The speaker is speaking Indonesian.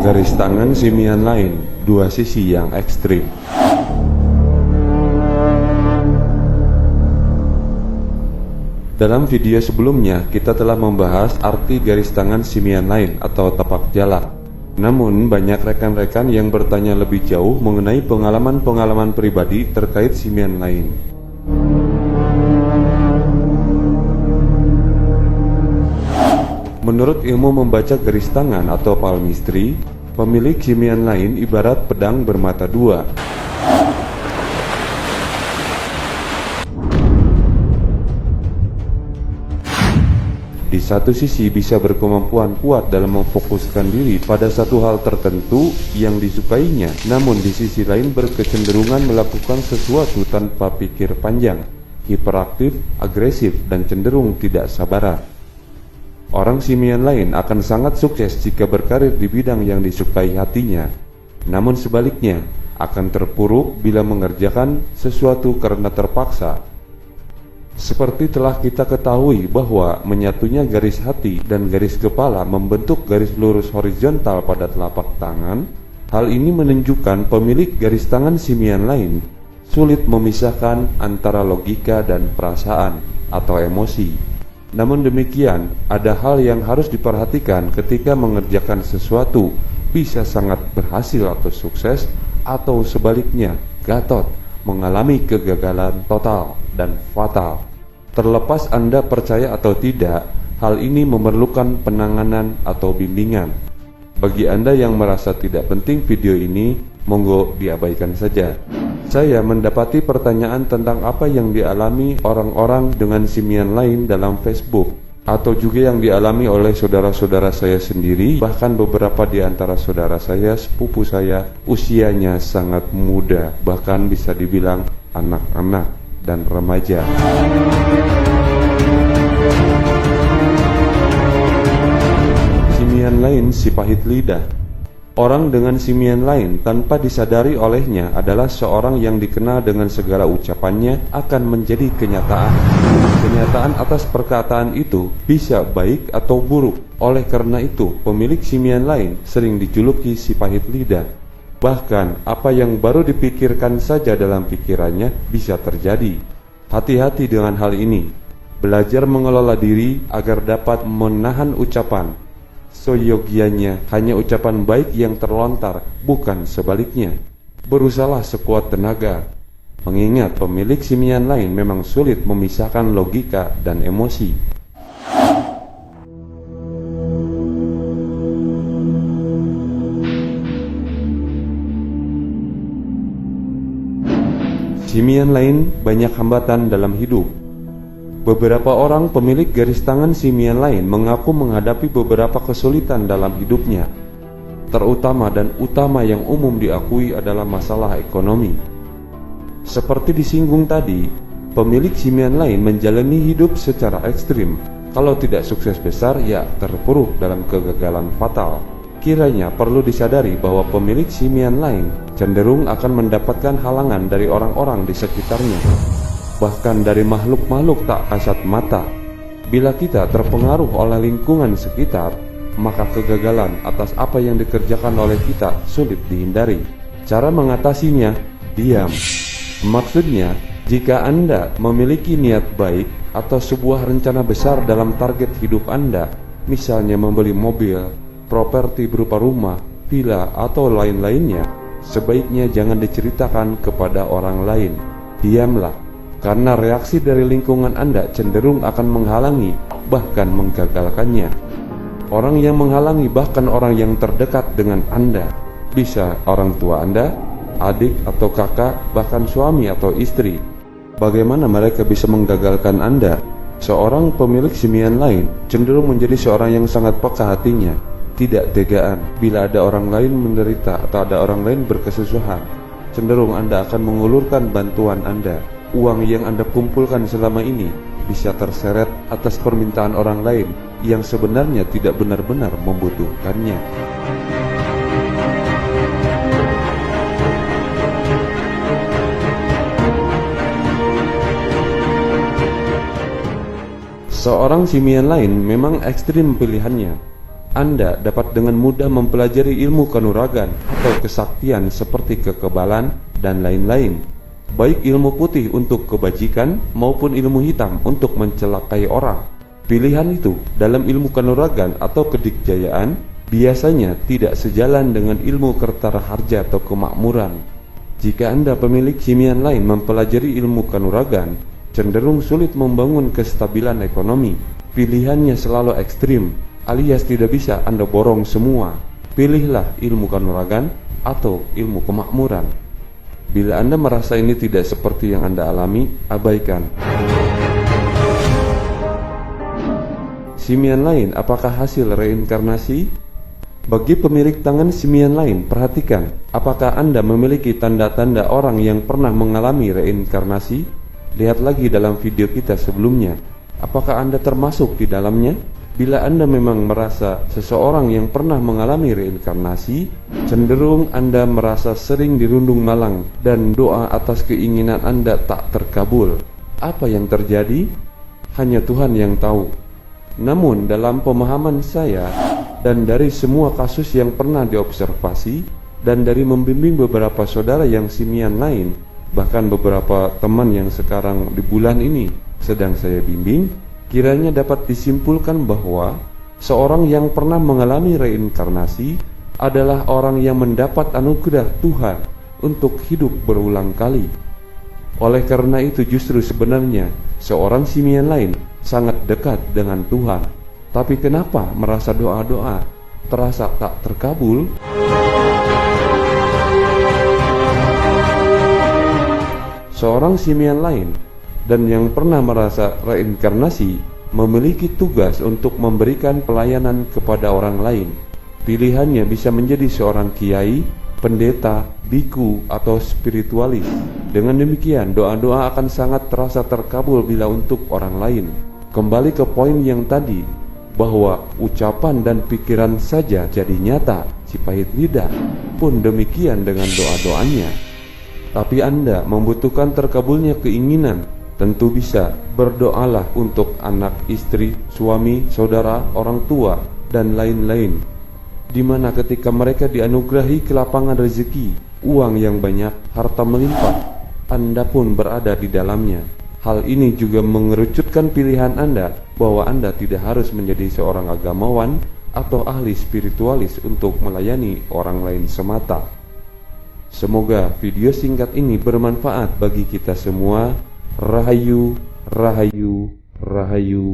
Garis tangan simian lain, dua sisi yang ekstrim. Dalam video sebelumnya, kita telah membahas arti garis tangan simian lain atau tapak jala. Namun, banyak rekan-rekan yang bertanya lebih jauh mengenai pengalaman-pengalaman pribadi terkait simian lain. Menurut ilmu membaca garis tangan atau palmistry, pemilik simian lain ibarat pedang bermata dua. Di satu sisi bisa berkemampuan kuat dalam memfokuskan diri pada satu hal tertentu yang disukainya, namun di sisi lain berkecenderungan melakukan sesuatu tanpa pikir panjang, hiperaktif, agresif, dan cenderung tidak sabaran. Orang simian lain akan sangat sukses jika berkarir di bidang yang disukai hatinya, namun sebaliknya akan terpuruk bila mengerjakan sesuatu karena terpaksa. Seperti telah kita ketahui bahwa menyatunya garis hati dan garis kepala membentuk garis lurus horizontal pada telapak tangan, hal ini menunjukkan pemilik garis tangan simian lain sulit memisahkan antara logika dan perasaan atau emosi. Namun demikian, ada hal yang harus diperhatikan ketika mengerjakan sesuatu, bisa sangat berhasil atau sukses, atau sebaliknya, gatot, mengalami kegagalan total dan fatal. Terlepas Anda percaya atau tidak, hal ini memerlukan penanganan atau bimbingan. Bagi Anda yang merasa tidak penting video ini, monggo diabaikan saja. Saya mendapati pertanyaan tentang apa yang dialami orang-orang dengan simian lain dalam Facebook, atau juga yang dialami oleh saudara-saudara saya sendiri, bahkan beberapa di antara saudara saya, sepupu saya, usianya sangat muda, bahkan bisa dibilang anak-anak dan remaja. Simian lain si pahit lidah. Orang dengan simian lain tanpa disadari olehnya adalah seorang yang dikenal dengan segala ucapannya akan menjadi kenyataan. Kenyataan atas perkataan itu bisa baik atau buruk. Oleh karena itu, pemilik simian lain sering dijuluki si pahit lidah. Bahkan, apa yang baru dipikirkan saja dalam pikirannya bisa terjadi. Hati-hati dengan hal ini. Belajar mengelola diri agar dapat menahan ucapan. Seyogianya hanya ucapan baik yang terlontar, bukan sebaliknya. Berusahalah sekuat tenaga. Mengingat pemilik simian lain memang sulit memisahkan logika dan emosi. Simian lain banyak hambatan dalam hidup. Beberapa orang pemilik garis tangan simian lain mengaku menghadapi beberapa kesulitan dalam hidupnya. Terutama dan utama yang umum diakui adalah masalah ekonomi. Seperti disinggung tadi, pemilik simian lain menjalani hidup secara ekstrim. Kalau tidak sukses besar, ya terpuruk dalam kegagalan fatal. Kiranya perlu disadari bahwa pemilik simian lain cenderung akan mendapatkan halangan dari orang-orang di sekitarnya, bahkan dari makhluk-makhluk tak kasat mata. Bila kita terpengaruh oleh lingkungan sekitar, maka kegagalan atas apa yang dikerjakan oleh kita sulit dihindari. Cara mengatasinya, diam. Maksudnya, jika Anda memiliki niat baik atau sebuah rencana besar dalam target hidup Anda, misalnya membeli mobil, properti berupa rumah, villa, atau lain-lainnya, sebaiknya jangan diceritakan kepada orang lain. Diamlah. Karena reaksi dari lingkungan Anda cenderung akan menghalangi, bahkan menggagalkannya. Orang yang menghalangi bahkan orang yang terdekat dengan Anda, bisa orang tua Anda, adik atau kakak, bahkan suami atau istri. Bagaimana mereka bisa menggagalkan Anda? Seorang pemilik simian lain cenderung menjadi seorang yang sangat peka hatinya, tidak tegaan bila ada orang lain menderita atau ada orang lain berkesusahan. Cenderung Anda akan mengulurkan bantuan Anda. Uang yang Anda kumpulkan selama ini bisa terseret atas permintaan orang lain yang sebenarnya tidak benar-benar membutuhkannya. Seorang simian lain memang ekstrim pilihannya. Anda dapat dengan mudah mempelajari ilmu kanuragan atau kesaktian seperti kekebalan dan lain-lain, baik ilmu putih untuk kebajikan maupun ilmu hitam untuk mencelakai orang. Pilihan itu dalam ilmu kanuragan atau kedikjayaan biasanya tidak sejalan dengan ilmu kertara harja atau kemakmuran. Jika Anda pemilik simian lain mempelajari ilmu kanuragan, cenderung sulit membangun kestabilan ekonomi. Pilihannya selalu ekstrim, alias tidak bisa Anda borong semua. Pilihlah ilmu kanuragan atau ilmu kemakmuran. Bila Anda merasa ini tidak seperti yang Anda alami, abaikan. Simian lain apakah hasil reinkarnasi? Bagi pemilik tangan simian lain, perhatikan apakah Anda memiliki tanda-tanda orang yang pernah mengalami reinkarnasi. Lihat lagi dalam video kita sebelumnya. Apakah Anda termasuk di dalamnya? Bila Anda memang merasa seseorang yang pernah mengalami reinkarnasi, cenderung Anda merasa sering dirundung malang dan doa atas keinginan Anda tak terkabul. Apa yang terjadi? Hanya Tuhan yang tahu. Namun dalam pemahaman saya dan dari semua kasus yang pernah diobservasi dan dari membimbing beberapa saudara yang simian lain, bahkan beberapa teman yang sekarang di bulan ini sedang saya bimbing, kiranya dapat disimpulkan bahwa seorang yang pernah mengalami reinkarnasi adalah orang yang mendapat anugerah Tuhan untuk hidup berulang kali. Oleh karena itu justru sebenarnya seorang simian lain sangat dekat dengan Tuhan. Tapi kenapa merasa doa-doa terasa tak terkabul? Seorang simian lain dan yang pernah merasa reinkarnasi memiliki tugas untuk memberikan pelayanan kepada orang lain. Pilihannya bisa menjadi seorang kiai, pendeta, biku, atau spiritualis. Dengan demikian, doa-doa akan sangat terasa terkabul bila untuk orang lain. Kembali ke poin yang tadi, bahwa ucapan dan pikiran saja jadi nyata, si pahit lidah pun demikian dengan doa-doanya. Tapi Anda membutuhkan terkabulnya keinginan, tentu bisa berdoalah untuk anak, istri, suami, saudara, orang tua, dan lain-lain, di mana ketika mereka dianugerahi kelapangan rezeki, uang yang banyak, harta melimpah, Anda pun berada di dalamnya. Hal ini juga mengerucutkan pilihan Anda bahwa Anda tidak harus menjadi seorang agamawan atau ahli spiritualis untuk melayani orang lain semata. Semoga video singkat ini bermanfaat bagi kita semua. Rahayu, rahayu, rahayu.